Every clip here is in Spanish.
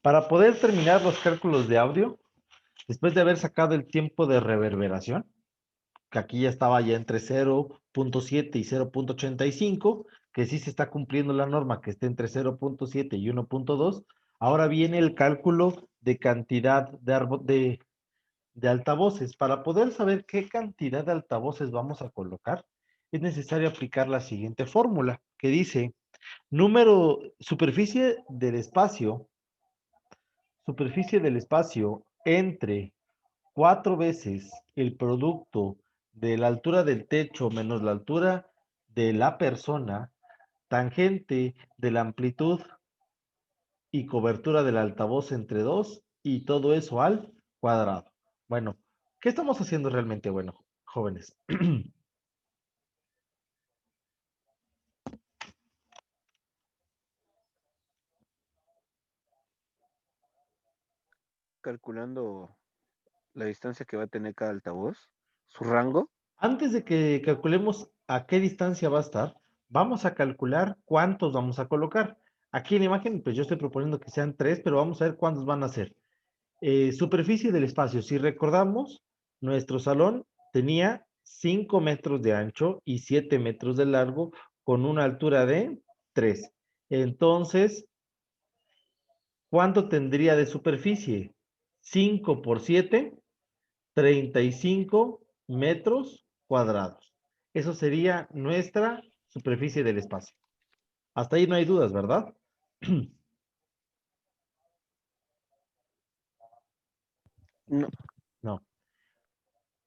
Para poder terminar los cálculos de audio, después de haber sacado el tiempo de reverberación, que aquí ya estaba ya entre 0.7 y 0.85, que sí se está cumpliendo la norma que esté entre 0.7 y 1.2, ahora viene el cálculo de cantidad de altavoces. Para poder saber qué cantidad de altavoces vamos a colocar, es necesario aplicar la siguiente fórmula, que dice superficie del espacio entre 4 veces el producto de la altura del techo menos la altura de la persona, tangente de la amplitud y cobertura del altavoz entre 2 y todo eso al cuadrado. Bueno, ¿qué estamos haciendo realmente? Bueno, jóvenes. Calculando la distancia que va a tener cada altavoz, su rango. Antes de que calculemos a qué distancia va a estar, vamos a calcular cuántos vamos a colocar. Aquí en la imagen, pues yo estoy proponiendo que sean 3, pero vamos a ver cuántos van a ser. Superficie del espacio. Si recordamos, nuestro salón tenía 5 metros de ancho y 7 metros de largo con una altura de 3. Entonces, ¿cuánto tendría de superficie? 5 por 7, 35 metros cuadrados. Eso sería nuestra superficie del espacio. Hasta ahí no hay dudas, ¿verdad? No, No.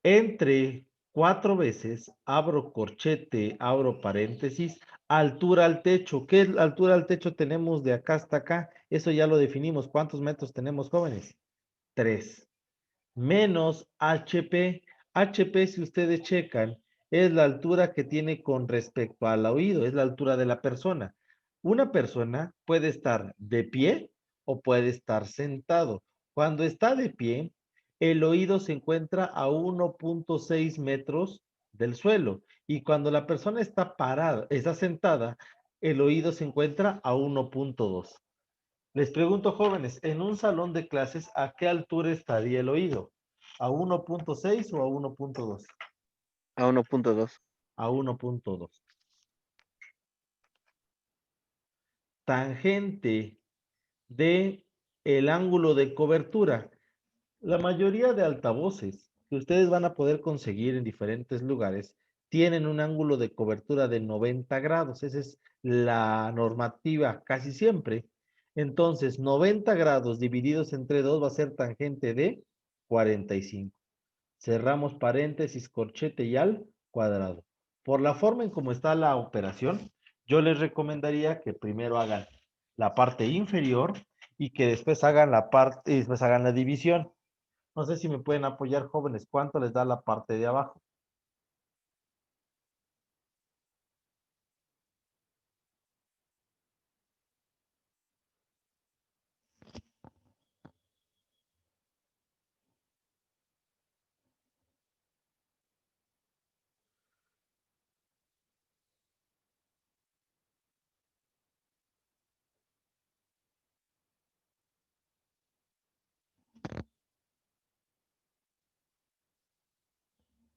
Entre 4 veces, abro corchete, abro paréntesis, altura al techo. ¿Qué altura al techo tenemos de acá hasta acá? Eso ya lo definimos. ¿Cuántos metros tenemos, jóvenes? 3. Menos HP. HP, si ustedes checan, es la altura que tiene con respecto al oído, es la altura de la persona. Una persona puede estar de pie o puede estar sentado. Cuando está de pie, el oído se encuentra a 1.6 metros del suelo y cuando la persona está parada, está sentada, el oído se encuentra a 1.2. Les pregunto, jóvenes, en un salón de clases, ¿a qué altura estaría el oído? ¿A 1.6 o a 1.2? a 1.2. A 1.2. Tangente de el ángulo de cobertura. La mayoría de altavoces que ustedes van a poder conseguir en diferentes lugares tienen un ángulo de cobertura de 90 grados. Esa es la normativa casi siempre. Entonces, 90 grados divididos entre 2 va a ser tangente de 45. Cerramos paréntesis, corchete y al cuadrado. Por la forma en cómo está la operación, yo les recomendaría que primero hagan la parte inferior y que después hagan después hagan la división. No sé si me pueden apoyar, jóvenes, ¿cuánto les da la parte de abajo?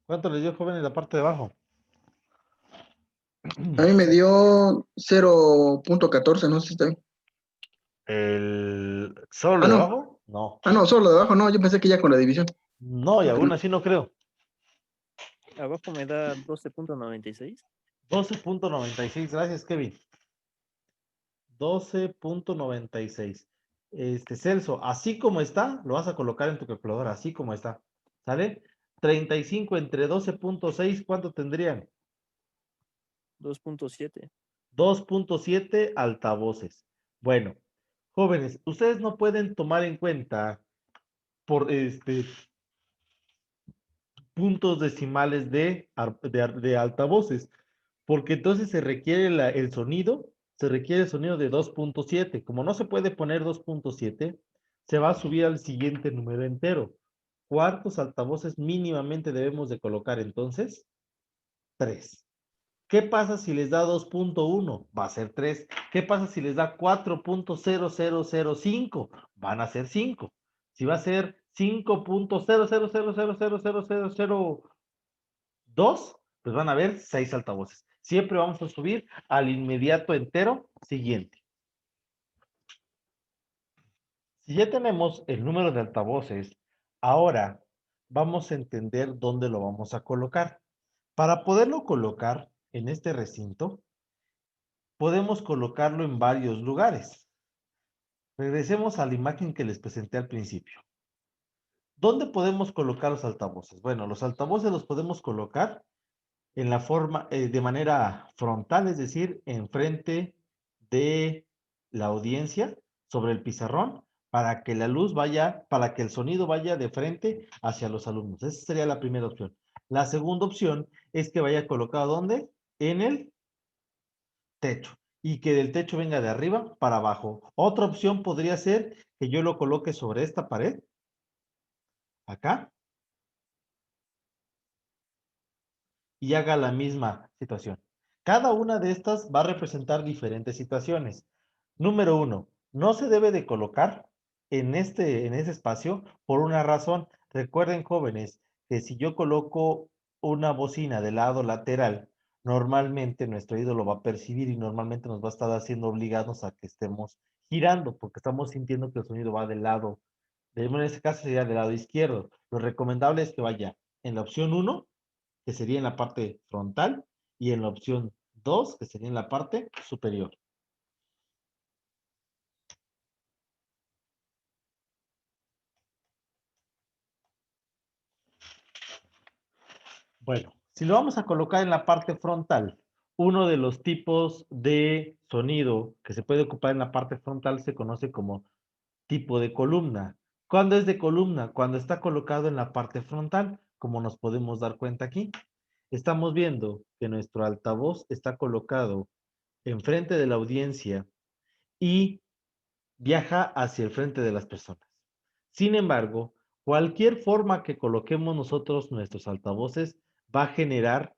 ¿Cuánto les dio, jóvenes, la parte de abajo? A mí me dio 0.14, no sé si está bien. ¿Solo lo Ah, de no. abajo? No. Ah, no, solo lo de abajo, no. Yo pensé que ya con la división. No, y aún así no creo. Abajo me da 12.96. 12.96, gracias, Kevin. 12.96. Celso, así como está, lo vas a colocar en tu calculadora, así como está. ¿Sale? 35 entre 12.6, ¿cuánto tendrían? 2.7. 2.7 altavoces. Bueno, jóvenes, ustedes no pueden tomar en cuenta por puntos decimales de altavoces, porque entonces se requiere el sonido de 2.7. Como no se puede poner 2.7, se va a subir al siguiente número entero. ¿Cuántos altavoces mínimamente debemos de colocar entonces? 3. ¿Qué pasa si les da 2.1? Va a ser 3. ¿Qué pasa si les da 4.0005? Van a ser 5. Si va a ser 5.00000002, pues van a haber 6 altavoces. Siempre vamos a subir al inmediato entero siguiente. Si ya tenemos el número de altavoces, ahora vamos a entender dónde lo vamos a colocar. Para poderlo colocar en este recinto, podemos colocarlo en varios lugares. Regresemos a la imagen que les presenté al principio. ¿Dónde podemos colocar los altavoces? Bueno, los altavoces los podemos colocar en la forma, de manera frontal, es decir, enfrente de la audiencia, sobre el pizarrón, para que la luz vaya, para que el sonido vaya de frente hacia los alumnos. Esa sería la primera opción. La segunda opción es que vaya colocado, ¿dónde? En el techo, y que del techo venga de arriba para abajo. Otra opción podría ser que yo lo coloque sobre esta pared, acá, y haga la misma situación. Cada una de estas va a representar diferentes situaciones. Número 1, no se debe de colocar en ese espacio por una razón. Recuerden, jóvenes, que si yo coloco una bocina del lado lateral, normalmente nuestro oído lo va a percibir y normalmente nos va a estar haciendo obligados a que estemos girando, porque estamos sintiendo que el sonido va del lado, en este caso sería del lado izquierdo. Lo recomendable es que vaya en la opción 1, que sería en la parte frontal, y en la opción 2, que sería en la parte superior. Bueno, si lo vamos a colocar en la parte frontal, uno de los tipos de sonido que se puede ocupar en la parte frontal se conoce como tipo de columna. ¿Cuándo es de columna? Cuando está colocado en la parte frontal, como nos podemos dar cuenta aquí. Estamos viendo que nuestro altavoz está colocado enfrente de la audiencia y viaja hacia el frente de las personas. Sin embargo, cualquier forma que coloquemos nosotros nuestros altavoces va a generar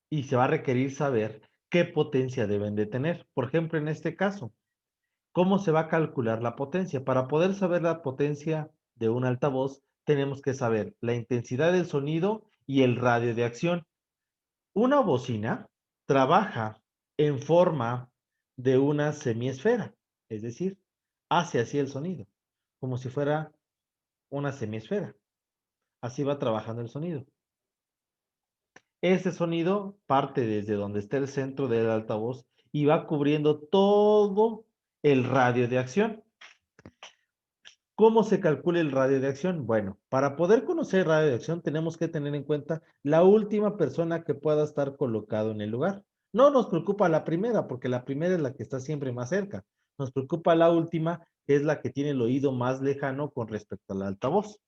y se va a requerir saber qué potencia deben de tener. Por ejemplo, en este caso, ¿cómo se va a calcular la potencia? Para poder saber la potencia de un altavoz, tenemos que saber la intensidad del sonido y el radio de acción. Una bocina trabaja en forma de una semiesfera, es decir, hace así el sonido, como si fuera una semiesfera. Así va trabajando el sonido. Ese sonido parte desde donde está el centro del altavoz y va cubriendo todo el radio de acción. ¿Cómo se calcula el radio de acción? Bueno, para poder conocer el radio de acción tenemos que tener en cuenta la última persona que pueda estar colocado en el lugar. No nos preocupa la primera, porque la primera es la que está siempre más cerca. Nos preocupa la última, que es la que tiene el oído más lejano con respecto al altavoz.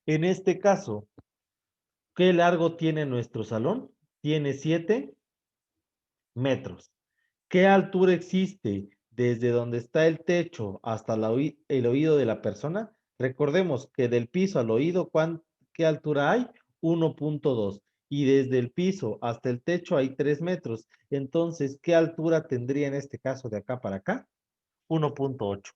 En este caso, ¿qué largo tiene nuestro salón? Tiene 7 metros. ¿Qué altura existe desde donde está el techo hasta el oído de la persona? Recordemos que del piso al oído, ¿qué altura hay? 1.2. Y desde el piso hasta el techo hay 3 metros. Entonces, ¿qué altura tendría en este caso de acá para acá? 1.8.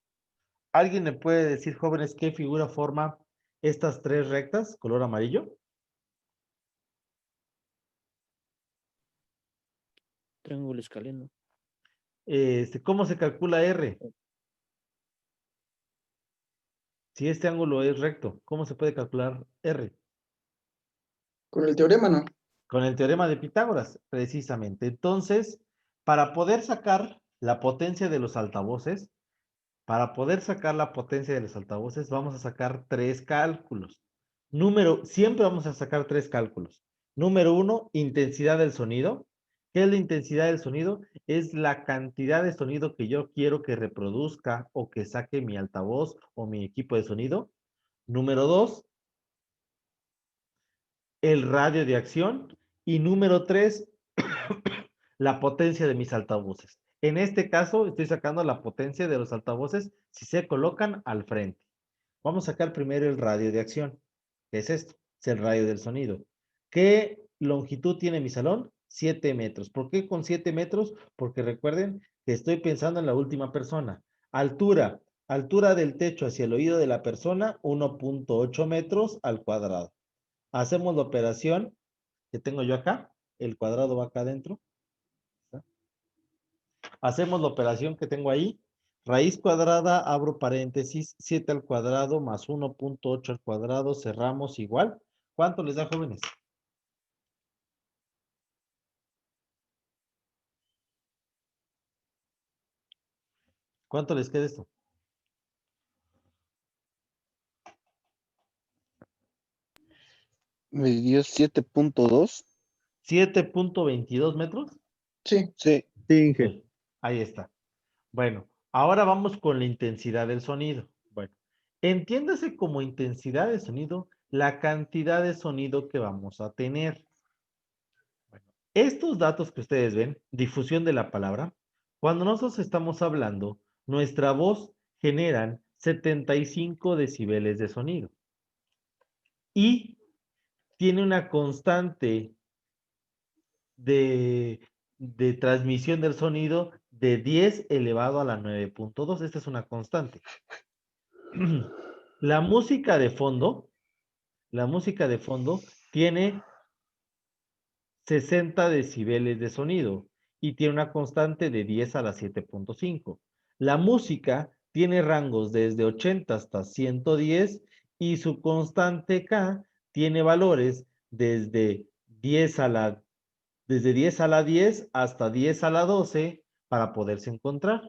¿Alguien me puede decir, jóvenes, qué figura forma estas 3 rectas, color amarillo? Triángulo escaleno. ¿Cómo se calcula R? Si este ángulo es recto, ¿cómo se puede calcular R? Con el teorema, ¿no? Con el teorema de Pitágoras, precisamente. Entonces, para poder sacar la potencia de los altavoces, vamos a sacar 3 cálculos. Siempre vamos a sacar 3 cálculos. Número 1, intensidad del sonido. ¿Qué es la intensidad del sonido? Es la cantidad de sonido que yo quiero que reproduzca o que saque mi altavoz o mi equipo de sonido. Número 2, el radio de acción. Y número 3, la potencia de mis altavoces. En este caso, estoy sacando la potencia de los altavoces si se colocan al frente. Vamos a sacar primero el radio de acción. ¿Qué es esto? Es el radio del sonido. ¿Qué longitud tiene mi salón? 7 metros. ¿Por qué con 7 metros? Porque recuerden que estoy pensando en la última persona. Altura. Altura del techo hacia el oído de la persona, 1.8 metros al cuadrado. Hacemos la operación que tengo yo acá. El cuadrado va acá adentro. Hacemos la operación que tengo ahí. Raíz cuadrada, abro paréntesis, 7 al cuadrado más 1.8 al cuadrado, cerramos igual. ¿Cuánto les da, jóvenes? ¿Cuánto les queda esto? Me dio 7.2. 7.22 metros. Sí, Sí. Sí, Inge. Ok, ahí está. Bueno, ahora vamos con la intensidad del sonido. Bueno, entiéndase como intensidad de sonido la cantidad de sonido que vamos a tener. Bueno, estos datos que ustedes ven, difusión de la palabra, cuando nosotros estamos hablando, nuestra voz generan 75 decibeles de sonido y tiene una constante de transmisión del sonido de 10 elevado a la 9.2. Esta es una constante. La música de fondo tiene 60 decibeles de sonido y tiene una constante de 10 a la 7.5. La música tiene rangos desde 80 hasta 110 y su constante K tiene valores desde 10 a la desde 10 a la 10 hasta 10 a la 12 para poderse encontrar.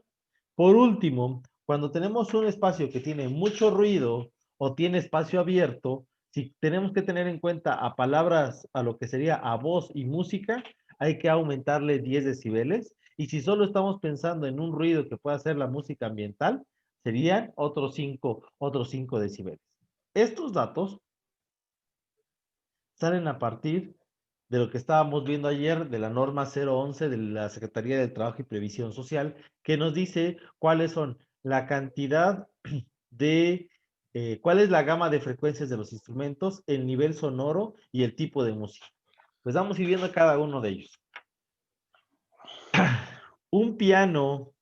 Por último, cuando tenemos un espacio que tiene mucho ruido o tiene espacio abierto, si tenemos que tener en cuenta a palabras, a lo que sería a voz y música, hay que aumentarle 10 decibeles. Y si solo estamos pensando en un ruido que pueda ser la música ambiental, serían otros 5 decibeles. Estos datos salen a partir de lo que estábamos viendo ayer de la norma 011 de la Secretaría del Trabajo y Previsión Social, que nos dice cuáles son la cantidad de, cuál es la gama de frecuencias de los instrumentos, el nivel sonoro y el tipo de música. Pues vamos a ir viendo cada uno de ellos. Un piano,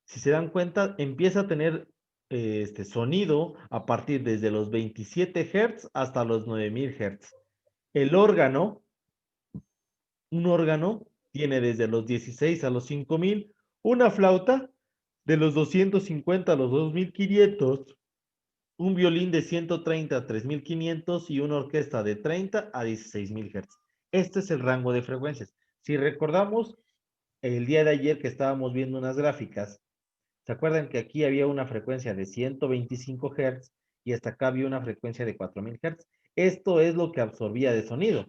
si se dan cuenta, empieza a tener este sonido a partir desde los 27 Hz hasta los 9000 Hz. El órgano, un órgano tiene desde los 16 a los 5000, una flauta de los 250 a los 2500, un violín de 130 a 3500 y una orquesta de 30 a 16000 Hz. Este es el rango de frecuencias. Si recordamos el día de ayer que estábamos viendo unas gráficas, ¿se acuerdan que aquí había una frecuencia de 125 Hz y hasta acá había una frecuencia de 4000 Hz? Esto es lo que absorbía de sonido.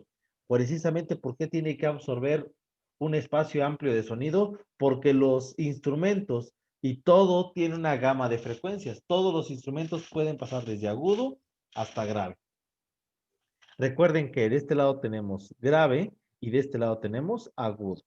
Precisamente, ¿por qué tiene que absorber un espacio amplio de sonido? Porque los instrumentos y todo tiene una gama de frecuencias. Todos los instrumentos pueden pasar desde agudo hasta grave. Recuerden que de este lado tenemos grave y de este lado tenemos agudo.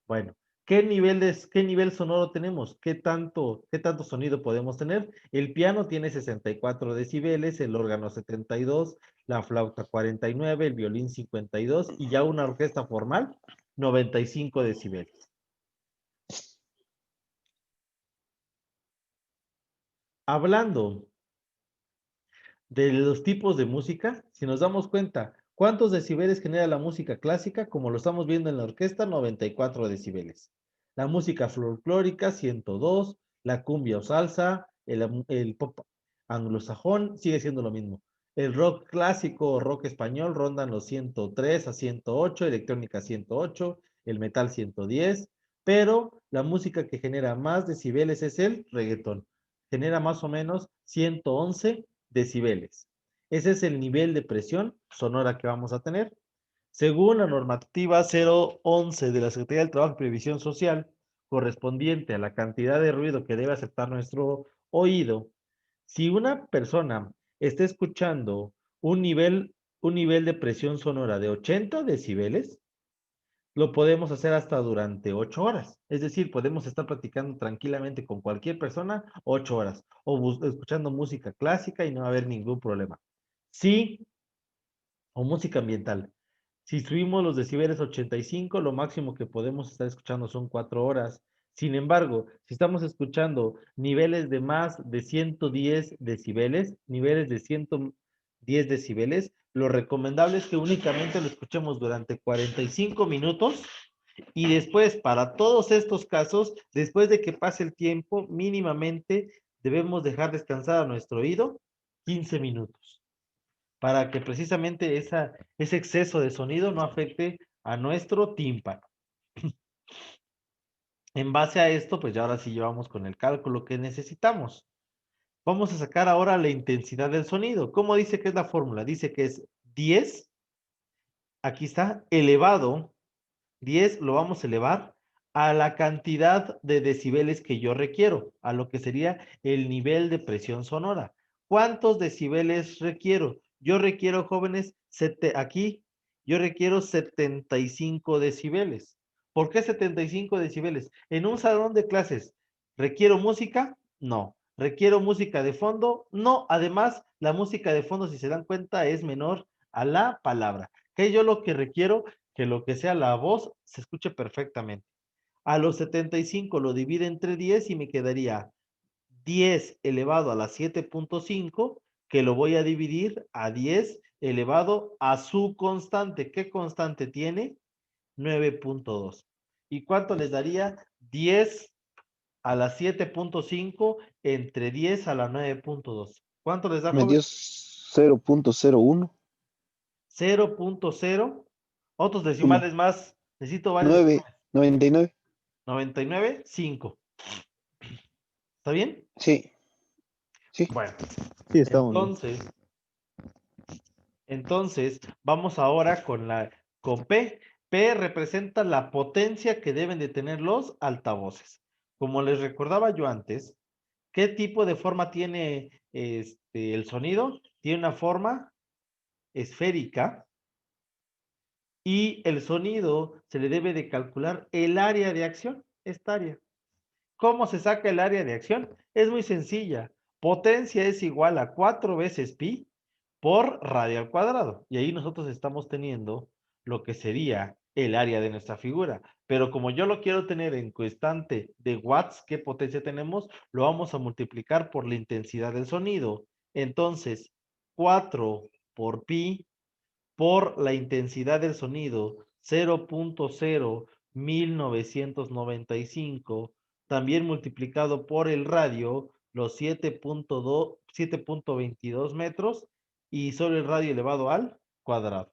Bueno, qué nivel sonoro tenemos? ¿Qué tanto sonido podemos tener? El piano tiene 64 decibeles, el órgano 72, la flauta 49, el violín 52 y ya una orquesta formal 95 decibeles. Hablando de los tipos de música, si nos damos cuenta, ¿cuántos decibeles genera la música clásica? Como lo estamos viendo en la orquesta, 94 decibeles. La música folclórica, 102. La cumbia o salsa, el pop anglosajón, sigue siendo lo mismo. El rock clásico o rock español rondan los 103 a 108, electrónica 108, el metal 110, pero la música que genera más decibeles es el reggaetón. Genera más o menos 111 decibeles. Ese es el nivel de presión sonora que vamos a tener. Según la normativa 011 de la Secretaría del Trabajo y Previsión Social, correspondiente a la cantidad de ruido que debe aceptar nuestro oído, si una persona está escuchando un nivel de presión sonora de 80 decibeles, lo podemos hacer hasta durante 8 horas. Es decir, podemos estar platicando tranquilamente con cualquier persona 8 horas o escuchando música clásica y no va a haber ningún problema. Sí, o música ambiental. Si subimos los decibeles a 85, lo máximo que podemos estar escuchando son 4 horas. Sin embargo, si estamos escuchando niveles de más de 110 decibeles, niveles de 110 decibeles, lo recomendable es que únicamente lo escuchemos durante 45 minutos y después, para todos estos casos, después de que pase el tiempo, mínimamente debemos dejar descansar a nuestro oído 15 minutos para que precisamente ese exceso de sonido no afecte a nuestro tímpano. En base a esto, pues ya ahora sí llevamos con el cálculo que necesitamos. Vamos a sacar ahora la intensidad del sonido. ¿Cómo dice que es la fórmula? Dice que es 10, aquí está, elevado, 10 lo vamos a elevar a la cantidad de decibeles que yo requiero, a lo que sería el nivel de presión sonora. ¿Cuántos decibeles requiero? Yo requiero, jóvenes, aquí, yo requiero 75 decibeles. ¿Por qué 75 decibeles? En un salón de clases, ¿requiero música? No. ¿Requiero música de fondo? No. Además, la música de fondo, si se dan cuenta, es menor a la palabra. ¿Qué yo lo que requiero? Que lo que sea la voz se escuche perfectamente. A los 75 lo divide entre 10 y me quedaría 10 elevado a la 7.5, que lo voy a dividir a 10 elevado a su constante. ¿Qué constante tiene? 9.2. ¿Y cuánto les daría? 10 a la 7.5 entre 10 a la 9.2. ¿Cuánto les da, Me joven? dio 0.01. 0.0. Otros 1. decimales más. Necesito varios 9. decimales. 99. 99.5. ¿Está bien? Sí. Sí. Bueno, Sí, estamos bien. entonces vamos ahora con P. P representa la potencia que deben de tener los altavoces. Como les recordaba yo antes, ¿qué tipo de forma tiene el sonido? Tiene una forma esférica y el sonido se le debe de calcular el área de acción, esta área. ¿Cómo se saca el área de acción? Es muy sencilla. Potencia es igual a 4 veces pi por radio al cuadrado. Y ahí nosotros estamos teniendo lo que sería el área de nuestra figura. Pero como yo lo quiero tener en constante de watts, ¿qué potencia tenemos? Lo vamos a multiplicar por la intensidad del sonido. Entonces, 4 por pi por la intensidad del sonido, 0.01995, también multiplicado por el radio, los 7.22 metros, y sobre el radio elevado al cuadrado.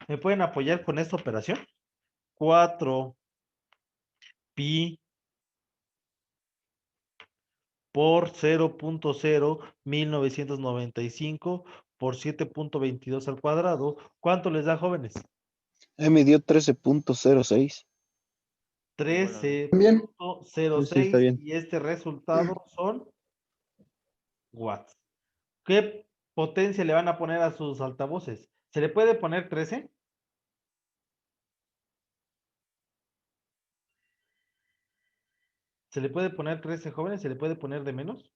¿Me pueden apoyar con esta operación? 4 pi por 0.01995 por 7.22 al cuadrado. ¿Cuánto les da, jóvenes? Me dio 13.06. Bien. 13.06 Sí, está bien. y este resultado son watts. ¿Qué potencia le van a poner a sus altavoces? ¿Se le puede poner 13? ¿Se le puede poner 13, jóvenes? ¿Se le puede poner de menos?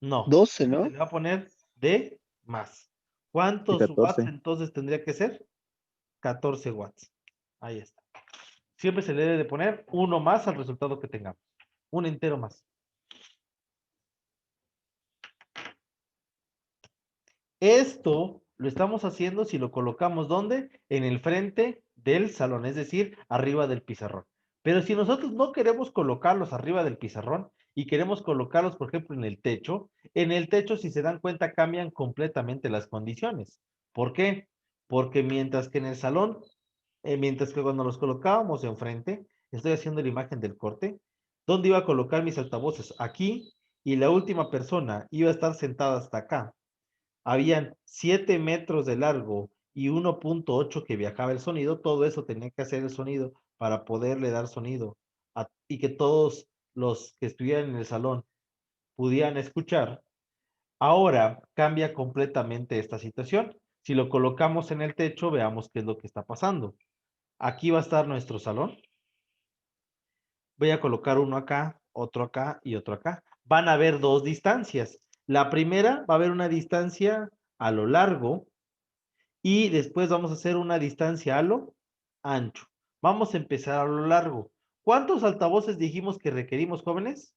No. 12, Se ¿no? le va a poner de más. ¿Cuántos 14. watts entonces tendría que ser? 14 watts. Ahí está. Siempre se le debe de poner uno más al resultado que tengamos. Un entero más. Esto lo estamos haciendo si lo colocamos ¿dónde? En el frente del salón, es decir, arriba del pizarrón. Pero si nosotros no queremos colocarlos arriba del pizarrón y queremos colocarlos, por ejemplo, en el techo, si se dan cuenta, cambian completamente las condiciones. ¿Por qué? Porque mientras que en el salón, mientras que cuando los colocábamos enfrente, estoy haciendo la imagen del corte, ¿dónde iba a colocar mis altavoces? Aquí, y la última persona iba a estar sentada hasta acá. Habían 7 metros de largo y 1.8 que viajaba el sonido, todo eso tenía que hacer el sonido para poderle dar sonido y que todos los que estuvieran en el salón pudieran escuchar. Ahora cambia completamente esta situación. Si lo colocamos en el techo, veamos qué es lo que está pasando. Aquí va a estar nuestro salón. Voy a colocar uno acá, otro acá y otro acá. Van a haber dos distancias. La primera va a haber una distancia a lo largo y después vamos a hacer una distancia a lo ancho. Vamos a empezar a lo largo. ¿Cuántos altavoces dijimos que requerimos, jóvenes?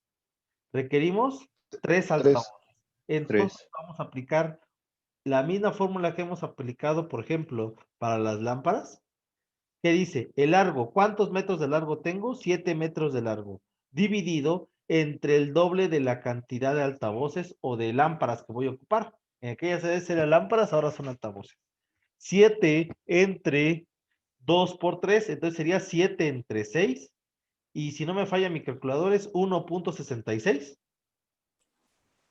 Requerimos 3 altavoces. Entonces Tres. vamos a aplicar la misma fórmula que hemos aplicado, por ejemplo, para las lámparas. ¿Qué dice? El largo, ¿cuántos metros de largo tengo? 7 metros de largo, dividido entre el doble de la cantidad de altavoces o de lámparas que voy a ocupar. En aquellas veces eran lámparas, ahora son altavoces. 7 entre 2 por 3, entonces sería 7 entre 6. Y si no me falla mi calculador es 1.66.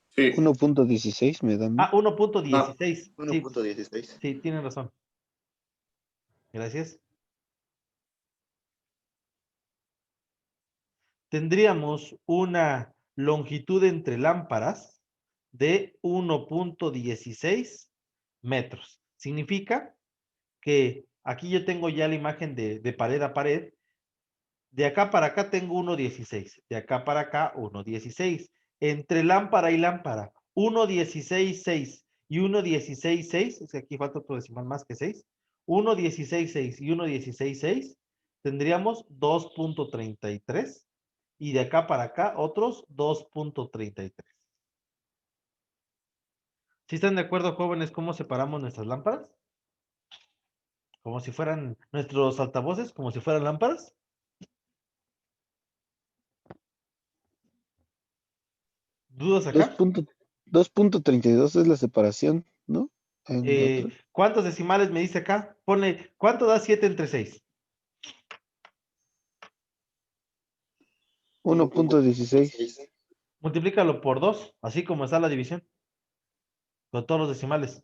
Sí. 1.16 me da a mí. Ah, 1.16. Sí, 1.16. sí, tienen razón. Gracias. Tendríamos una longitud entre lámparas de 1.16 metros. Significa que aquí yo tengo ya la imagen de pared a pared. De acá para acá tengo 1.16. De acá para acá 1.16. Entre lámpara y lámpara, 1.16.6 y 1.16.6. Es que aquí falta otro decimal más que 6. 1.16.6 y 1.16.6. Tendríamos 2.33. Y de acá para acá otros 2.33. ¿Sí están de acuerdo, jóvenes, cómo separamos nuestras lámparas? Como si fueran nuestros altavoces, como si fueran lámparas. ¿Dudas acá? 2.32 es la separación, ¿no? En la otra. ¿Cuántos decimales me dice acá? Pone, ¿cuánto da 7 entre 6? 1.16. Multiplícalo por 2, así como está la división, con todos los decimales.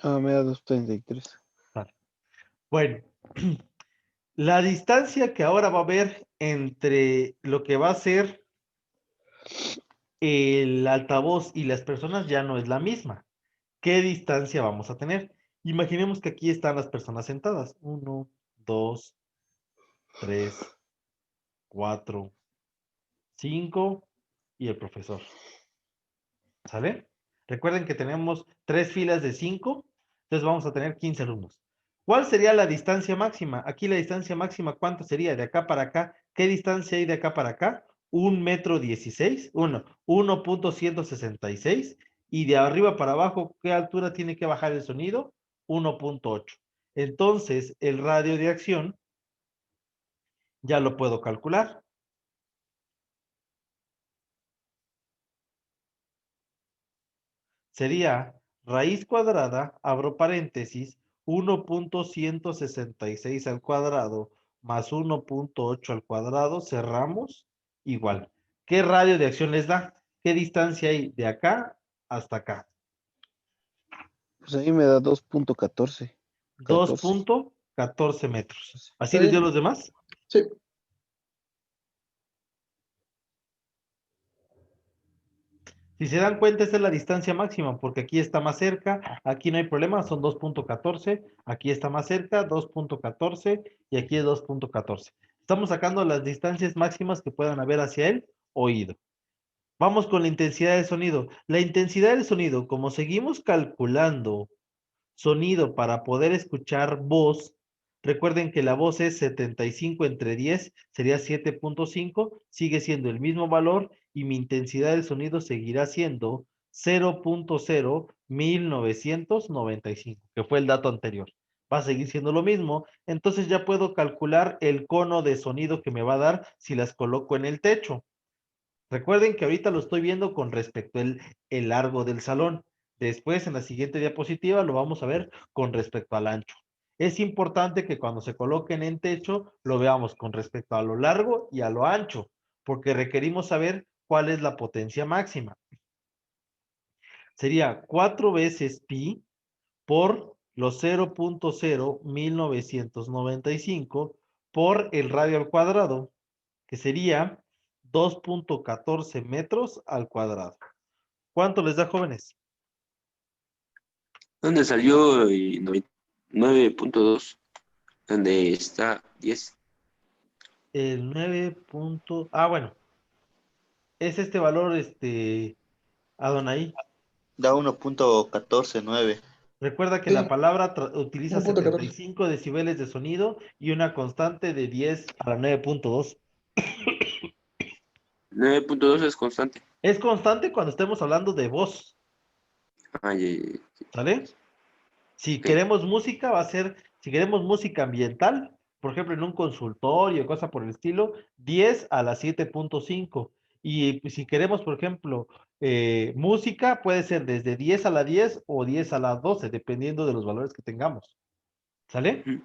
Ah, me da 2.33. Vale. Bueno, la distancia que ahora va a haber entre lo que va a ser el altavoz y las personas ya no es la misma. ¿Qué distancia vamos a tener? Imaginemos que aquí están las personas sentadas. 1, 2, 3, 4, 5 y el profesor. ¿Sale? Recuerden que tenemos 3 filas de 5, entonces vamos a tener 15 alumnos. ¿Cuál sería la distancia máxima? Aquí la distancia máxima, ¿cuánto sería? De acá para acá. ¿Qué distancia hay de acá para acá? 1.16 m, 1.166. Y de arriba para abajo, ¿qué altura tiene que bajar el sonido? 1.8. Entonces, el radio de acción ya lo puedo calcular. Sería raíz cuadrada, abro paréntesis, 1.166 al cuadrado más 1.8 al cuadrado, cerramos, igual. ¿Qué radio de acción les da? ¿Qué distancia hay de acá hasta acá? Pues ahí me da 2.14. 2.14 metros. ¿Así ¿Está les dio bien? los demás? Sí. Si se dan cuenta, esta es la distancia máxima, porque aquí está más cerca, aquí no hay problema, son 2.14, aquí está más cerca, 2.14, y aquí es 2.14. Estamos sacando las distancias máximas que puedan haber hacia el oído. Vamos con la intensidad del sonido. La intensidad del sonido, como seguimos calculando sonido para poder escuchar voz, recuerden que la voz es 75 entre 10, sería 7.5, sigue siendo el mismo valor y mi intensidad del sonido seguirá siendo 0.01995, que fue el dato anterior. Va a seguir siendo lo mismo, entonces ya puedo calcular el cono de sonido que me va a dar si las coloco en el techo. Recuerden que ahorita lo estoy viendo con respecto el largo del salón. Después, en la siguiente diapositiva, lo vamos a ver con respecto al ancho. Es importante que cuando se coloquen en techo, lo veamos con respecto a lo largo y a lo ancho, porque requerimos saber cuál es la potencia máxima. Sería 4 veces pi por los 0.01995 por el radio al cuadrado, que sería 2.14 metros al cuadrado. ¿Cuánto les da, jóvenes? ¿Dónde salió 9.2? ¿Dónde está 10? El 9. Ah, bueno. es este valor, Adonai? Da 1.149. Recuerda que Sí, la palabra utiliza 1.14. 75 decibeles de sonido y una constante de 10 a la 9.2. 9.2 es constante. Es constante cuando estemos hablando de voz, Ay, ay, ay. ¿sale? Si Ok. queremos música, va a ser, si queremos música ambiental, por ejemplo, en un consultorio, cosa por el estilo, 10 a la 7.5. Y pues, si queremos, por ejemplo, música, puede ser desde 10 a la 10 o 10 a la 12, dependiendo de los valores que tengamos. ¿Sale? Ujú.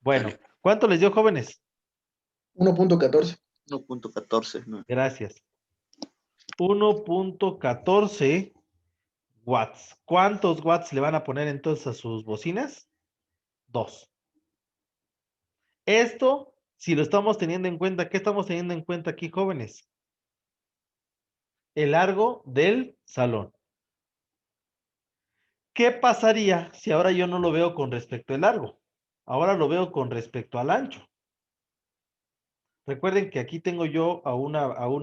Bueno, Dale. ¿cuánto les dio, jóvenes? 1.14. 1.14. ¿no? Gracias. 1.14 watts. ¿Cuántos watts le van a poner entonces a sus bocinas? 2. Esto, si lo estamos teniendo en cuenta, ¿qué estamos teniendo en cuenta aquí, jóvenes? El largo del salón. ¿Qué pasaría si ahora yo no lo veo con respecto al largo? Ahora lo veo con respecto al ancho. Recuerden que aquí tengo yo a un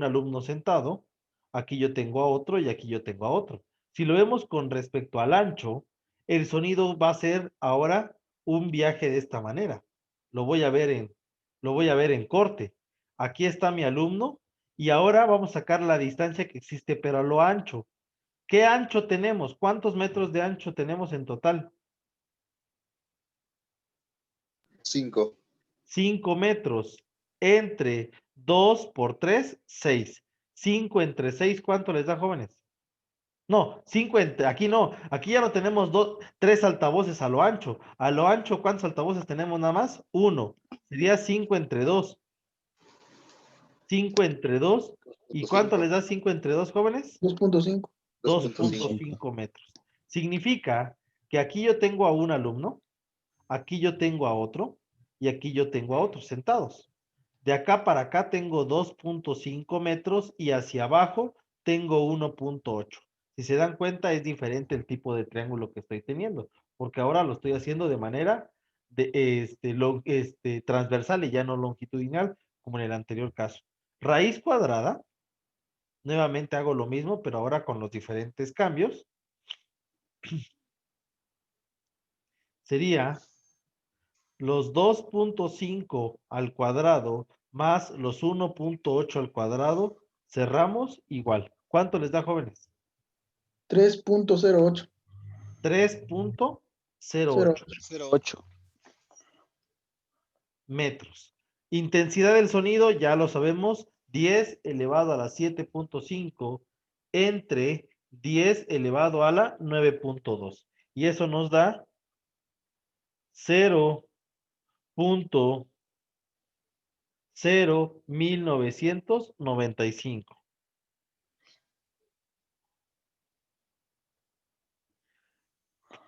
alumno sentado, aquí yo tengo a otro y aquí yo tengo a otro. Si lo vemos con respecto al ancho, el sonido va a ser ahora un viaje de esta manera. Lo voy a ver lo voy a ver en corte. Aquí está mi alumno y ahora vamos a sacar la distancia que existe, pero a lo ancho. ¿Qué ancho tenemos? ¿Cuántos metros de ancho tenemos en total? 5. 5 metros entre 2 por 3, 6. 5 entre 6, ¿cuánto les da, jóvenes? No, 5 entre, aquí no, aquí ya no tenemos 3 altavoces a lo ancho. A lo ancho, ¿cuántos altavoces tenemos nada más? 1. Sería 5 entre 2. 5 entre 2. ¿Y cuánto les da 5 entre 2, jóvenes? 2.5. 2.5. 2.5 metros. Significa que aquí yo tengo a un alumno, aquí yo tengo a otro y aquí yo tengo a otros sentados. De acá para acá tengo 2.5 metros y hacia abajo tengo 1.8. Si se dan cuenta, es diferente el tipo de triángulo que estoy teniendo, porque ahora lo estoy haciendo de manera transversal y ya no longitudinal, como en el anterior caso. Raíz cuadrada, nuevamente hago lo mismo, pero ahora con los diferentes cambios. Sería los 2.5 al cuadrado más los 1.8 al cuadrado, cerramos igual. ¿Cuánto les da, jóvenes? 3.08. 3.08 0.8. metros. Intensidad del sonido, ya lo sabemos, 10 elevado a la 7.5 entre 10 elevado a la 9.2. Y eso nos da 0.1995.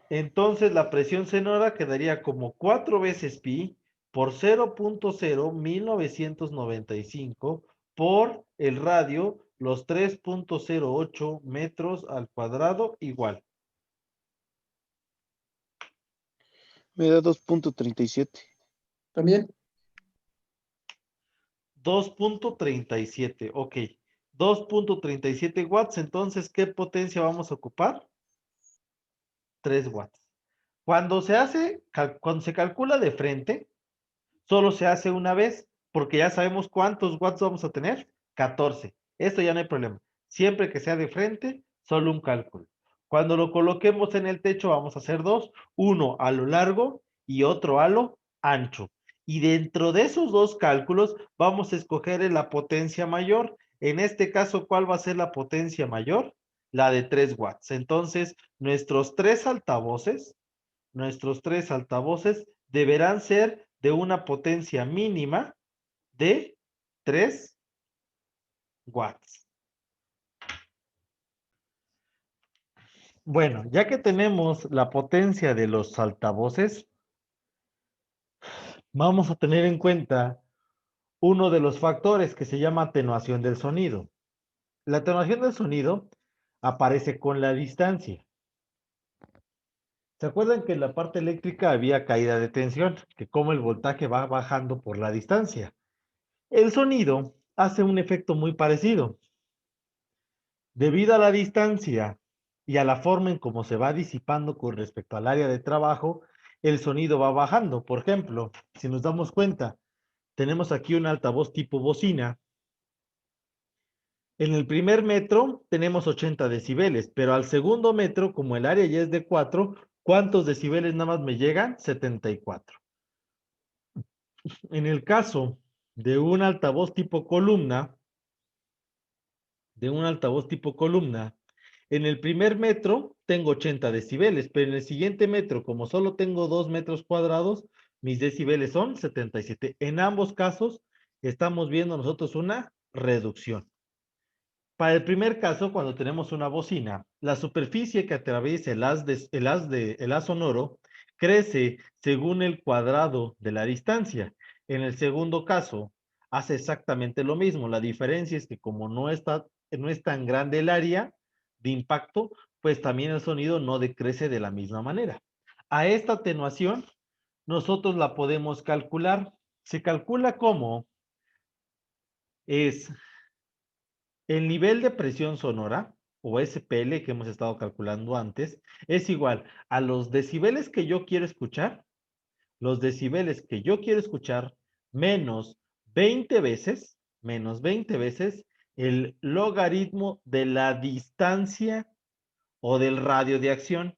Entonces la presión sonora quedaría como 4 veces pi por 0.01995 por el radio, los 3.08 metros al cuadrado igual. Me da 2.37. También 2.37, ok. 2.37 watts, entonces, ¿qué potencia vamos a ocupar? 3 watts. Cuando cuando se calcula de frente, solo se hace una vez, porque ya sabemos cuántos watts vamos a tener. 14. Esto ya no hay problema. Siempre que sea de frente, solo un cálculo. Cuando lo coloquemos en el techo, vamos a hacer dos. Uno a lo largo y otro a lo ancho. Y dentro de esos dos cálculos, vamos a escoger la potencia mayor. En este caso, ¿cuál va a ser la potencia mayor? La de 3 watts. Entonces, nuestros tres altavoces deberán ser de una potencia mínima de 3 watts. Bueno, ya que tenemos la potencia de los altavoces, vamos a tener en cuenta uno de los factores que se llama atenuación del sonido. La atenuación del sonido aparece con la distancia. ¿Se acuerdan que en la parte eléctrica había caída de tensión? Que como el voltaje va bajando por la distancia. El sonido hace un efecto muy parecido. Debido a la distancia y a la forma en cómo se va disipando con respecto al área de trabajo, el sonido va bajando. Por ejemplo, si nos damos cuenta, tenemos aquí un altavoz tipo bocina. En el primer metro tenemos 80 decibeles, pero al segundo metro, como el área ya es de 4, ¿cuántos decibeles nada más me llegan? 74. En el caso de un altavoz tipo columna, en el primer metro tengo 80 decibeles, pero en el siguiente metro, como solo tengo 2 metros cuadrados, mis decibeles son 77. En ambos casos, estamos viendo nosotros una reducción. Para el primer caso, cuando tenemos una bocina, la superficie que atraviesa el haz sonoro crece según el cuadrado de la distancia. En el segundo caso, hace exactamente lo mismo. La diferencia es que como no es tan grande el área de impacto, pues también el sonido no decrece de la misma manera. A esta atenuación, nosotros la podemos calcular. Se calcula como es el nivel de presión sonora, o SPL que hemos estado calculando antes, es igual a los decibeles que yo quiero escuchar, menos 20 veces el logaritmo de la distancia o del radio de acción,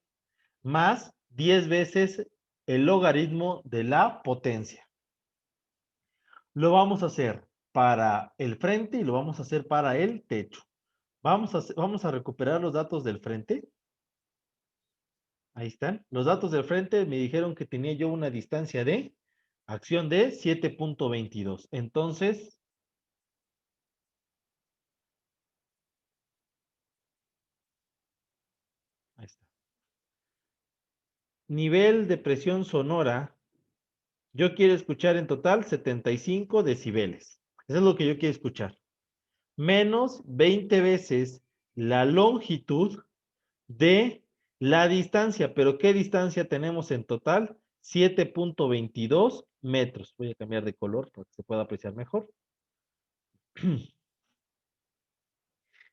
más 10 veces el logaritmo de la potencia. Lo vamos a hacer para el frente y lo vamos a hacer para el techo. Vamos a recuperar los datos del frente. Ahí están. Los datos del frente me dijeron que tenía yo una distancia de acción de 7.22. Entonces, ahí está. Nivel de presión sonora. Yo quiero escuchar en total 75 decibeles. Eso es lo que yo quiero escuchar. Menos 20 veces la longitud de la distancia. ¿Pero qué distancia tenemos en total? 7.22 metros. Voy a cambiar de color para que se pueda apreciar mejor.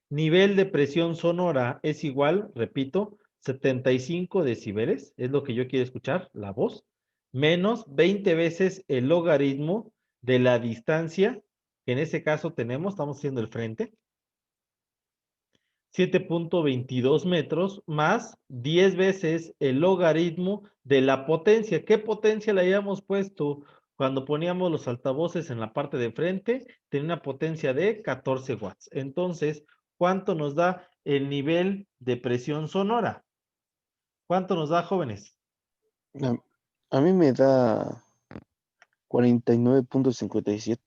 Nivel de presión sonora es igual, repito, 75 decibeles. Es lo que yo quiero escuchar, la voz. Menos 20 veces el logaritmo de la distancia, que en ese caso estamos haciendo el frente. 7.22 metros más 10 veces el logaritmo de la potencia. ¿Qué potencia le habíamos puesto cuando poníamos los altavoces en la parte de frente? Tenía una potencia de 14 watts. Entonces, ¿cuánto nos da el nivel de presión sonora? ¿Cuánto nos da, jóvenes? A mí me da 49.57.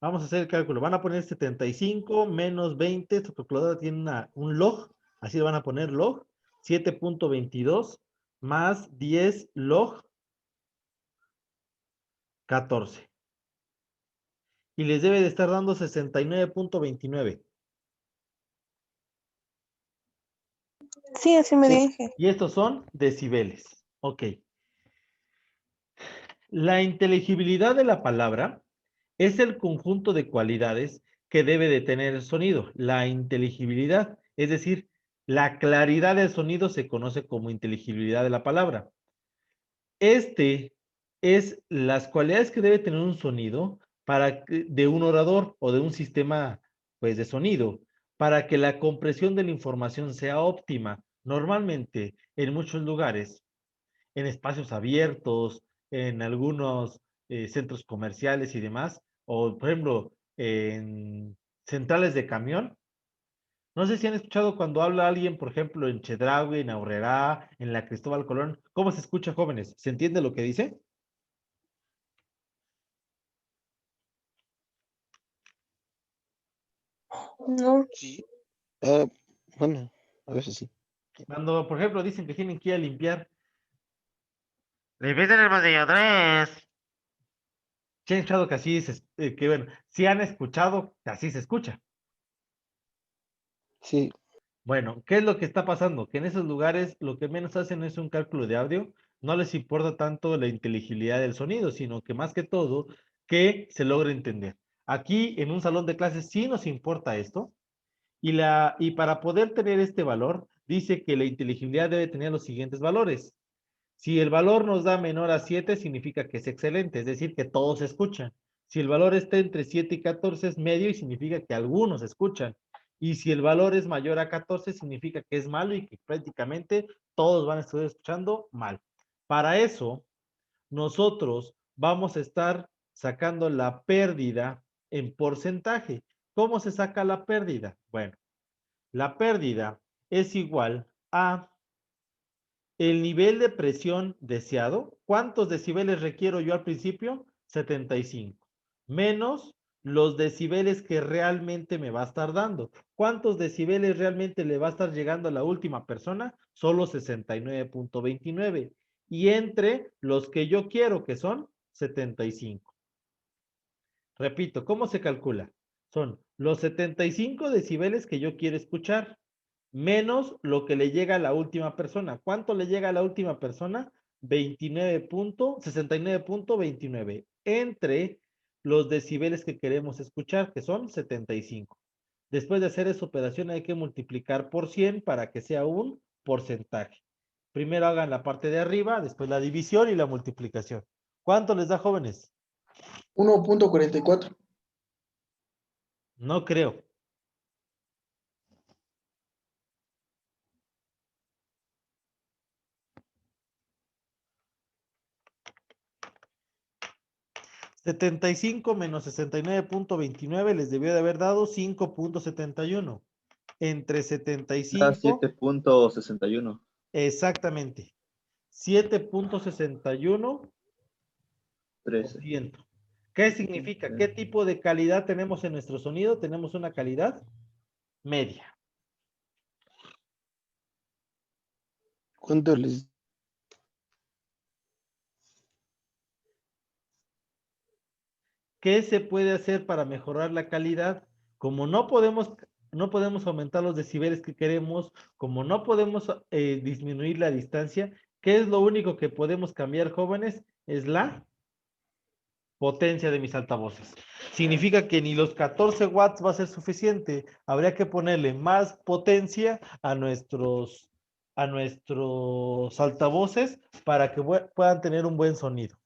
Vamos a hacer el cálculo. Van a poner 75 menos 20. Esta calculadora tiene un log. Así le van a poner log. 7.22 más 10 log 14. Y les debe de estar dando 69.29. Sí, así me dije. Y estos son decibeles. Ok. La inteligibilidad de la palabra es el conjunto de cualidades que debe de tener el sonido. La inteligibilidad, es decir, la claridad del sonido se conoce como inteligibilidad de la palabra. Este es las cualidades que debe tener un sonido de un orador o de un sistema pues, de sonido para que la compresión de la información sea óptima. Normalmente, en muchos lugares, en espacios abiertos, en algunos centros comerciales y demás, o por ejemplo, en centrales de camión. No sé si han escuchado cuando habla alguien, por ejemplo, en Chedraui, en Aurrerá, en la Cristóbal Colón. ¿Cómo se escucha, jóvenes? ¿Se entiende lo que dice? No. Sí. Bueno, a veces sí. Cuando, por ejemplo, dicen que tienen que ir a limpiar. Limpien el pasillo 3. ¿Sí han escuchado que así sí han escuchado que así se escucha? Sí. Bueno, ¿qué es lo que está pasando? Que en esos lugares lo que menos hacen es un cálculo de audio, no les importa tanto la inteligibilidad del sonido, sino que más que todo, que se logre entender. Aquí en un salón de clases sí nos importa esto, Y para poder tener este valor, dice que la inteligibilidad debe tener los siguientes valores. Si el valor nos da menor a 7, significa que es excelente, es decir, que todos escuchan. Si el valor está entre 7 y 14, es medio y significa que algunos escuchan. Y si el valor es mayor a 14, significa que es malo y que prácticamente todos van a estar escuchando mal. Para eso, nosotros vamos a estar sacando la pérdida en porcentaje. ¿Cómo se saca la pérdida? Bueno, la pérdida es igual a el nivel de presión deseado. ¿Cuántos decibeles requiero yo al principio? 75. Menos los decibeles que realmente me va a estar dando. ¿Cuántos decibeles realmente le va a estar llegando a la última persona? Solo 69.29. Y entre los que yo quiero, que son 75. Repito, ¿cómo se calcula? Son los 75 decibeles que yo quiero escuchar, menos lo que le llega a la última persona. ¿Cuánto le llega a la última persona? 69.29. Entre los decibeles que queremos escuchar, que son 75. Después de hacer esa operación hay que multiplicar por 100 para que sea un porcentaje. Primero hagan la parte de arriba, después la división y la multiplicación. ¿Cuánto les da, jóvenes? 1.44. No creo. $75 menos 69.29 les debió de haber dado 5.71. Entre Da 75, 7.61. exactamente. 7.61%. 13. ¿Qué significa? ¿Qué tipo de calidad tenemos en nuestro sonido? Tenemos una calidad media. ¿Cuánto les? ¿Qué se puede hacer para mejorar la calidad? Como no podemos aumentar los decibeles que queremos, como no podemos disminuir la distancia, ¿qué es lo único que podemos cambiar, jóvenes? Es la potencia de mis altavoces. Significa que ni los 14 watts va a ser suficiente. Habría que ponerle más potencia a nuestros altavoces para que puedan tener un buen sonido.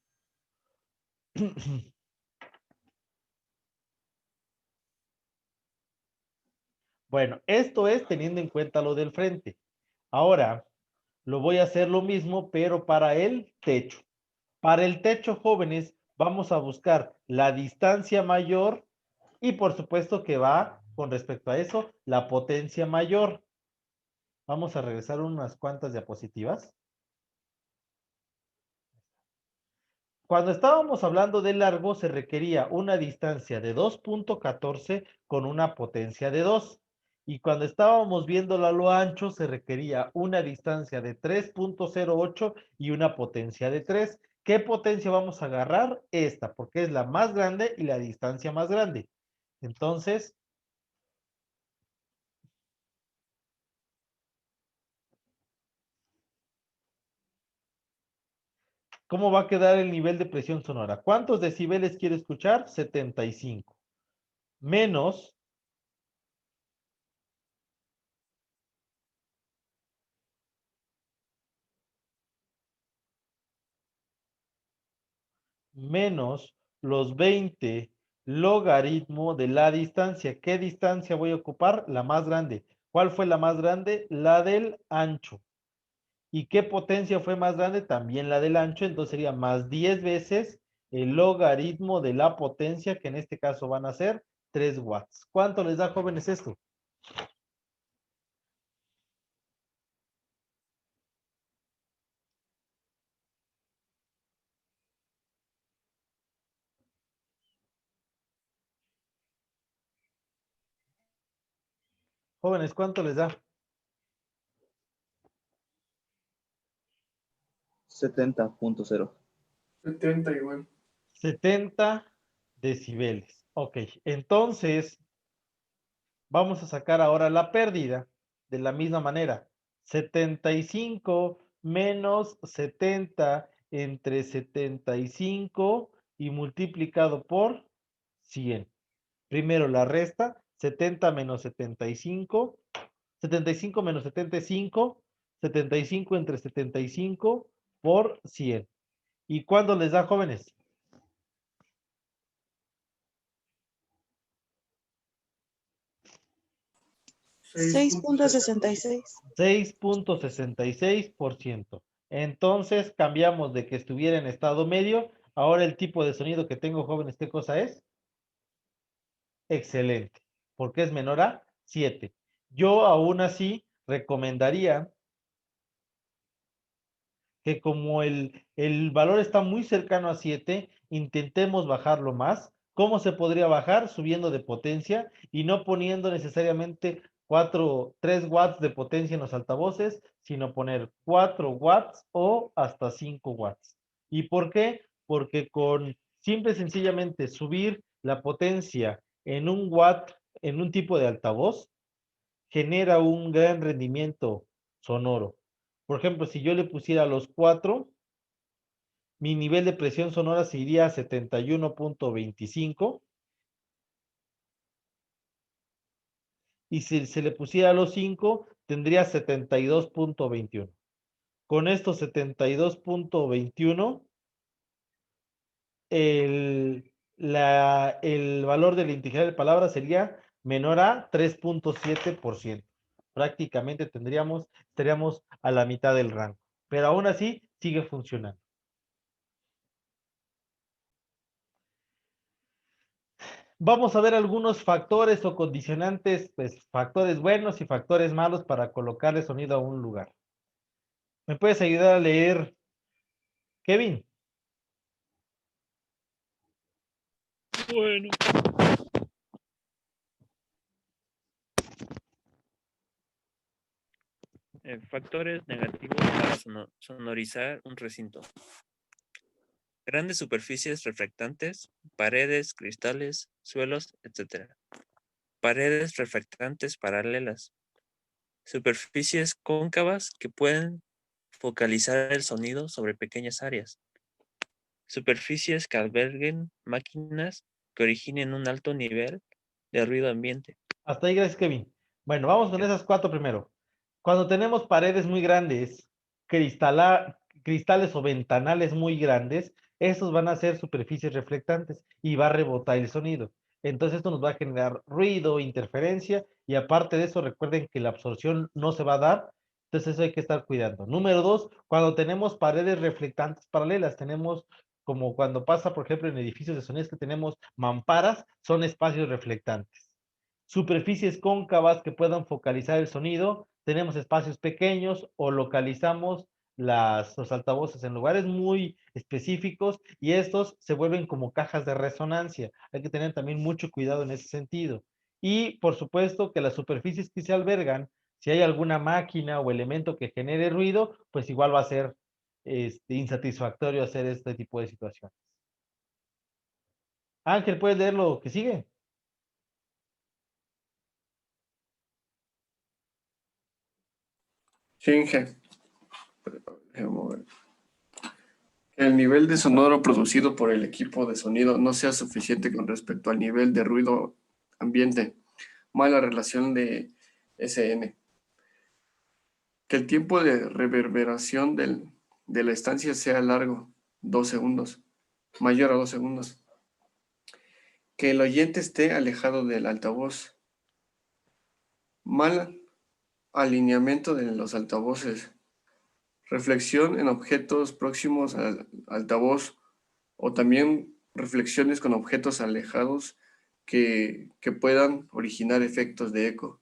Bueno, esto es teniendo en cuenta lo del frente. Ahora, lo voy a hacer lo mismo, pero para el techo. Para el techo, jóvenes, vamos a buscar la distancia mayor y por supuesto que va con respecto a eso, la potencia mayor. Vamos a regresar unas cuantas diapositivas. Cuando estábamos hablando de largo, se requería una distancia de 2.14 con una potencia de 2. Y cuando estábamos viéndolo a lo ancho, se requería una distancia de 3.08 y una potencia de 3. ¿Qué potencia vamos a agarrar? Esta, porque es la más grande y la distancia más grande. Entonces, ¿cómo va a quedar el nivel de presión sonora? ¿Cuántos decibeles quiere escuchar? 75. Menos los 20 logaritmo de la distancia. ¿Qué distancia voy a ocupar? La más grande. ¿Cuál fue la más grande? La del ancho. ¿Y qué potencia fue más grande? También la del ancho. Entonces sería más 10 veces el logaritmo de la potencia, que en este caso van a ser 3 watts. ¿Cuánto les da, jóvenes, esto? Jóvenes, ¿cuánto les da? 70.0. 70 igual. 70 decibeles. Ok, entonces vamos a sacar ahora la pérdida de la misma manera. 75 menos 70 entre 75 y multiplicado por 100. Primero la resta, 70 menos 75, 75 menos 75, 75 entre 75 por 100. ¿Y cuándo les da, jóvenes? 6.66. 6.66%. Entonces cambiamos de que estuviera en estado medio. Ahora el tipo de sonido que tengo, jóvenes, ¿qué cosa es? Excelente, porque es menor a 7. Yo aún así recomendaría que como el valor está muy cercano a 7, intentemos bajarlo más. ¿Cómo se podría bajar? Subiendo de potencia y no poniendo necesariamente 3 watts de potencia en los altavoces, sino poner 4 watts o hasta 5 watts. ¿Y por qué? Porque con simple y sencillamente subir la potencia en un watt en un tipo de altavoz, genera un gran rendimiento sonoro. Por ejemplo, si yo le pusiera los 4, mi nivel de presión sonora se iría a 71.25. Y si se le pusiera los 5, tendría 72.21. Con estos 72.21, el valor de la integral de palabras sería menor a 3.7%. Prácticamente estaríamos a la mitad del rango. Pero aún así, sigue funcionando. Vamos a ver algunos factores o condicionantes, pues factores buenos y factores malos para colocarle sonido a un lugar. ¿Me puedes ayudar a leer, Kevin? Bueno. Factores negativos para sonorizar un recinto. Grandes superficies reflectantes, paredes, cristales, suelos, etc. Paredes reflectantes paralelas. Superficies cóncavas que pueden focalizar el sonido sobre pequeñas áreas. Superficies que alberguen máquinas que originen un alto nivel de ruido ambiente. Hasta ahí, gracias, Kevin. Bueno, vamos con esas 4 primero. Cuando tenemos paredes muy grandes, cristales o ventanales muy grandes, esos van a ser superficies reflectantes y va a rebotar el sonido. Entonces esto nos va a generar ruido, interferencia y aparte de eso recuerden que la absorción no se va a dar. Entonces eso hay que estar cuidando. Número 2, cuando tenemos paredes reflectantes paralelas, tenemos como cuando pasa, por ejemplo, en edificios de sonidos que tenemos mamparas, son espacios reflectantes. Superficies cóncavas que puedan focalizar el sonido, tenemos espacios pequeños o localizamos los altavoces en lugares muy específicos y estos se vuelven como cajas de resonancia. Hay que tener también mucho cuidado en ese sentido. Y por supuesto que las superficies que se albergan, si hay alguna máquina o elemento que genere ruido, pues igual va a ser insatisfactorio hacer este tipo de situaciones. Ángel, ¿puedes leer lo que sigue? Sí, Inge. Déjame ver. Que el nivel de sonoro producido por el equipo de sonido no sea suficiente con respecto al nivel de ruido ambiente. Mala relación de SN. Que el tiempo de reverberación de la estancia sea largo, 2 segundos, mayor a 2 segundos. Que el oyente esté alejado del altavoz. Mal alineamiento de los altavoces. Reflexión en objetos próximos al altavoz o también reflexiones con objetos alejados que puedan originar efectos de eco.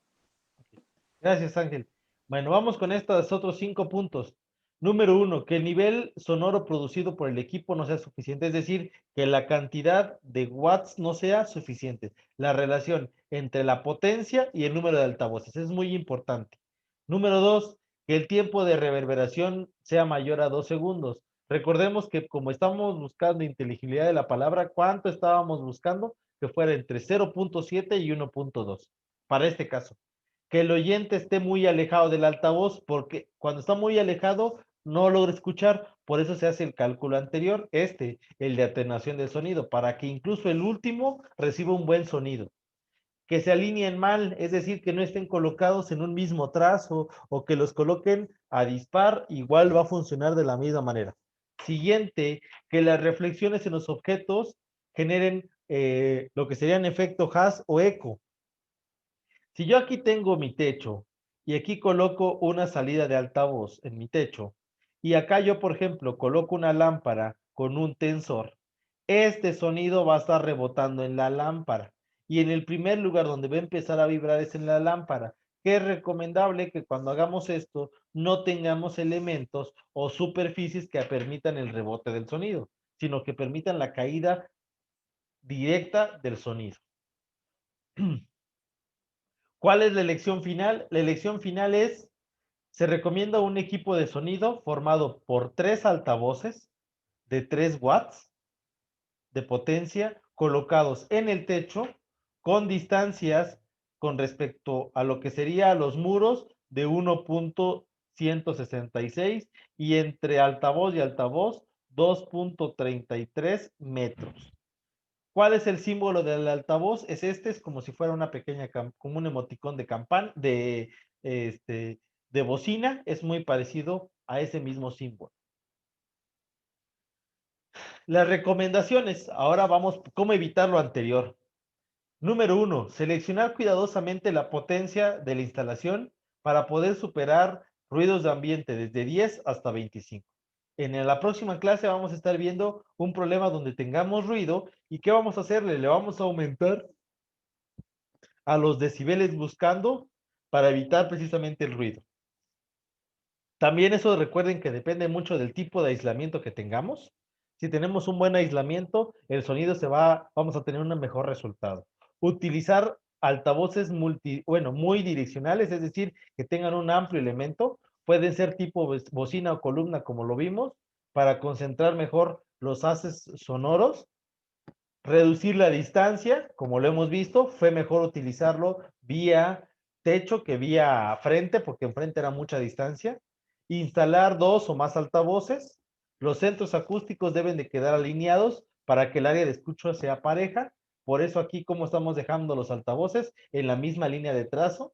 Gracias, Ángel. Bueno, vamos con estos otros 5 puntos. Número 1, que el nivel sonoro producido por el equipo no sea suficiente, es decir, que la cantidad de watts no sea suficiente. La relación entre la potencia y el número de altavoces es muy importante. Número 2, que el tiempo de reverberación sea mayor a 2 segundos. Recordemos que como estamos buscando inteligibilidad de la palabra, ¿cuánto estábamos buscando? Que fuera entre 0.7 y 1.2 para este caso. Que el oyente esté muy alejado del altavoz, porque cuando está muy alejado no logra escuchar, por eso se hace el cálculo anterior, el de atenuación del sonido, para que incluso el último reciba un buen sonido. que se alineen mal, es decir, que no estén colocados en un mismo trazo o que los coloquen a dispar, igual va a funcionar de la misma manera. Siguiente, que las reflexiones en los objetos generen lo que serían efecto haz o eco. Si yo aquí tengo mi techo y aquí coloco una salida de altavoz en mi techo y acá yo, por ejemplo, coloco una lámpara con un tensor, este sonido va a estar rebotando en la lámpara y en el primer lugar donde va a empezar a vibrar es en la lámpara, que es recomendable que cuando hagamos esto no tengamos elementos o superficies que permitan el rebote del sonido, sino que permitan la caída directa del sonido. ¿Cuál es la elección final? La elección final es, se recomienda un equipo de sonido formado por 3 altavoces de 3 watts de potencia colocados en el techo con distancias con respecto a lo que sería los muros de 1.166 y entre altavoz y altavoz 2.33 metros. ¿Cuál es el símbolo del altavoz? Es como si fuera una pequeña, como un emoticón de campana, de bocina, es muy parecido a ese mismo símbolo. Las recomendaciones, ahora vamos, ¿cómo evitar lo anterior? Número 1, seleccionar cuidadosamente la potencia de la instalación para poder superar ruidos de ambiente desde 10 hasta 25. En la próxima clase vamos a estar viendo un problema donde tengamos ruido y ¿qué vamos a hacerle? Le vamos a aumentar a los decibeles buscando para evitar precisamente el ruido. También eso recuerden que depende mucho del tipo de aislamiento que tengamos. Si tenemos un buen aislamiento, el sonido vamos a tener un mejor resultado. Utilizar altavoces muy direccionales, es decir, que tengan un amplio elemento. Pueden ser tipo bocina o columna, como lo vimos, para concentrar mejor los haces sonoros. Reducir la distancia, como lo hemos visto, fue mejor utilizarlo vía techo que vía frente, porque enfrente era mucha distancia. Instalar 2 o más altavoces. Los centros acústicos deben de quedar alineados para que el área de escucha sea pareja. Por eso aquí, como estamos dejando los altavoces en la misma línea de trazo.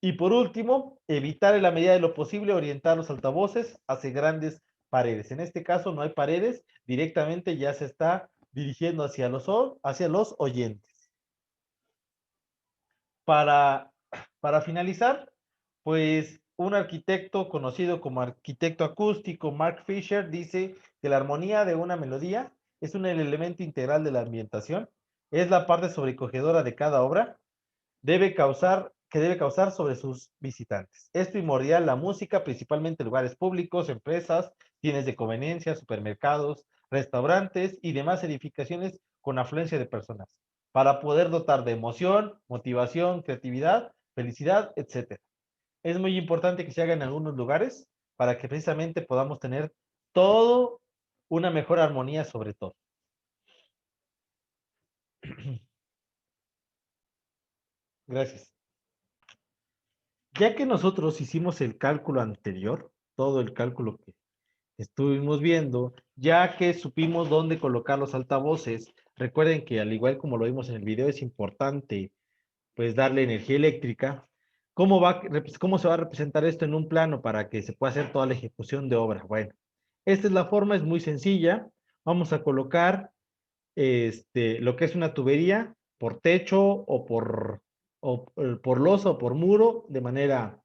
Y por último, evitar en la medida de lo posible orientar los altavoces hacia grandes paredes. En este caso no hay paredes, directamente ya se está dirigiendo hacia los oyentes. Para finalizar, pues un arquitecto conocido como arquitecto acústico, Mark Fisher, dice que la armonía de una melodía es un elemento integral de la ambientación, es la parte sobrecogedora de cada obra, debe causar sobre sus visitantes. Es primordial la música, principalmente en lugares públicos, empresas, tiendas de conveniencia, supermercados, restaurantes y demás edificaciones con afluencia de personas, para poder dotar de emoción, motivación, creatividad, felicidad, etc. Es muy importante que se haga en algunos lugares para que precisamente podamos tener todo una mejor armonía sobre todo. Gracias. Ya que nosotros hicimos el cálculo anterior, todo el cálculo que estuvimos viendo, ya que supimos dónde colocar los altavoces, recuerden que al igual como lo vimos en el video, es importante pues darle energía eléctrica. ¿Cómo se va a representar esto en un plano para que se pueda hacer toda la ejecución de obra? Bueno, esta es la forma, es muy sencilla. Vamos a colocar lo que es una tubería por techo o por losa o por muro de manera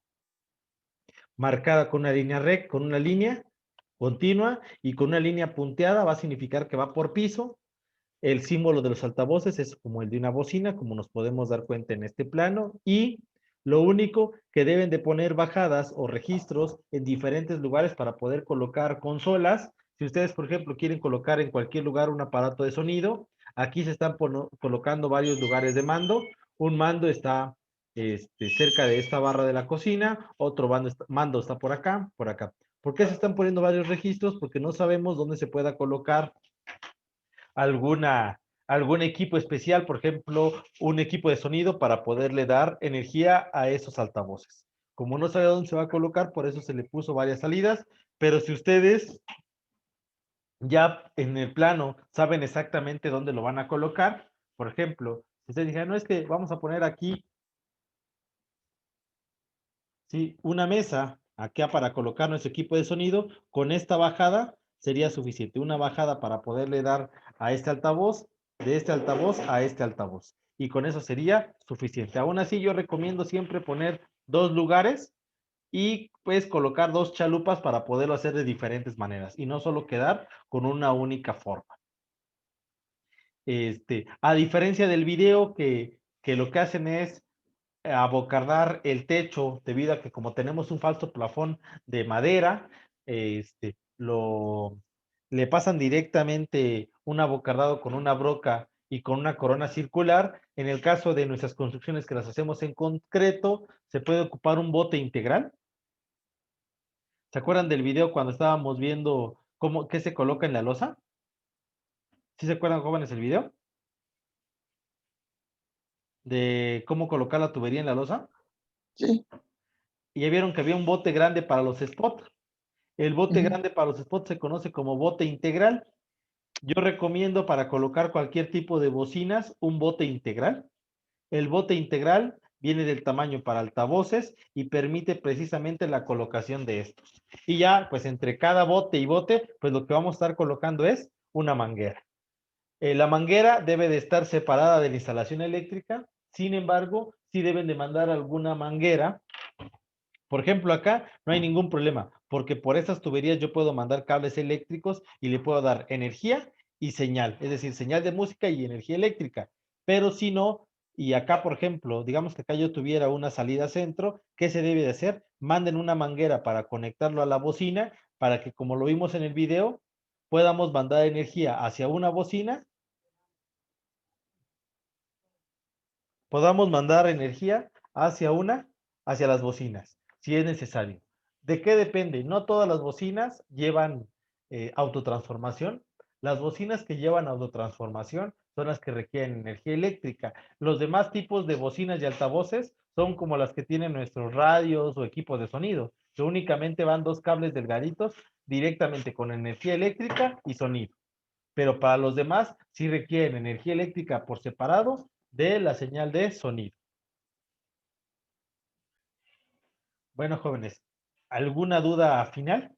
marcada con una línea recta, con una línea continua y con una línea punteada, va a significar que va por piso. El símbolo de los altavoces es como el de una bocina, como nos podemos dar cuenta en este plano, y lo único que deben de poner bajadas o registros en diferentes lugares para poder colocar consolas. Si ustedes, por ejemplo, quieren colocar en cualquier lugar un aparato de sonido, aquí se están colocando varios lugares de mando. Un mando está cerca de esta barra de la cocina, otro mando está por acá, por acá. ¿Por qué se están poniendo varios registros? Porque no sabemos dónde se pueda colocar algún equipo especial, por ejemplo, un equipo de sonido para poderle dar energía a esos altavoces. Como no sabe dónde se va a colocar, por eso se le puso varias salidas, pero si ustedes ya en el plano saben exactamente dónde lo van a colocar, Por ejemplo, si ustedes dijeran, no es que vamos a poner aquí, ¿sí? Una mesa acá para colocar nuestro equipo de sonido, con esta bajada sería suficiente. Una bajada para poderle dar a este altavoz, de este altavoz a este altavoz. Y con eso sería suficiente. Aún así, yo recomiendo siempre poner 2 lugares y pues colocar 2 chalupas para poderlo hacer de diferentes maneras y no solo quedar con una única forma. A diferencia del video que lo que hacen es abocardar el techo debido a que como tenemos un falso plafón de madera, le pasan directamente un abocardado con una broca y con una corona circular. En el caso de nuestras construcciones que las hacemos en concreto, se puede ocupar un bote integral. ¿Se acuerdan del video cuando estábamos viendo qué se coloca en la losa? ¿Sí se acuerdan, jóvenes, el video? De cómo colocar la tubería en la losa. Sí. Y ya vieron que había un bote grande para los spots. El bote Ujú. grande para los spots se conoce como bote integral. Yo recomiendo para colocar cualquier tipo de bocinas un bote integral. El bote integral viene del tamaño para altavoces y permite precisamente la colocación de estos. Y ya, pues entre cada bote y bote, pues lo que vamos a estar colocando es una manguera. La manguera debe de estar separada de la instalación eléctrica. Sin embargo, sí deben de mandar alguna manguera. Por ejemplo, acá no hay ningún problema, porque por estas tuberías yo puedo mandar cables eléctricos y le puedo dar energía y señal, es decir, señal de música y energía eléctrica. Pero si no, y acá, por ejemplo, digamos que acá yo tuviera una salida centro, ¿qué se debe de hacer? Manden una manguera para conectarlo a la bocina, para que, como lo vimos en el video, podamos mandar energía hacia una bocina, podamos mandar energía hacia las bocinas, si es necesario. ¿De qué depende? No todas las bocinas llevan autotransformación. Las bocinas que llevan autotransformación son las que requieren energía eléctrica. Los demás tipos de bocinas y altavoces son como las que tienen nuestros radios o equipos de sonido, que únicamente van 2 cables delgaditos directamente con energía eléctrica y sonido. Pero para los demás sí requieren energía eléctrica por separado de la señal de sonido. Bueno, jóvenes, ¿alguna duda final?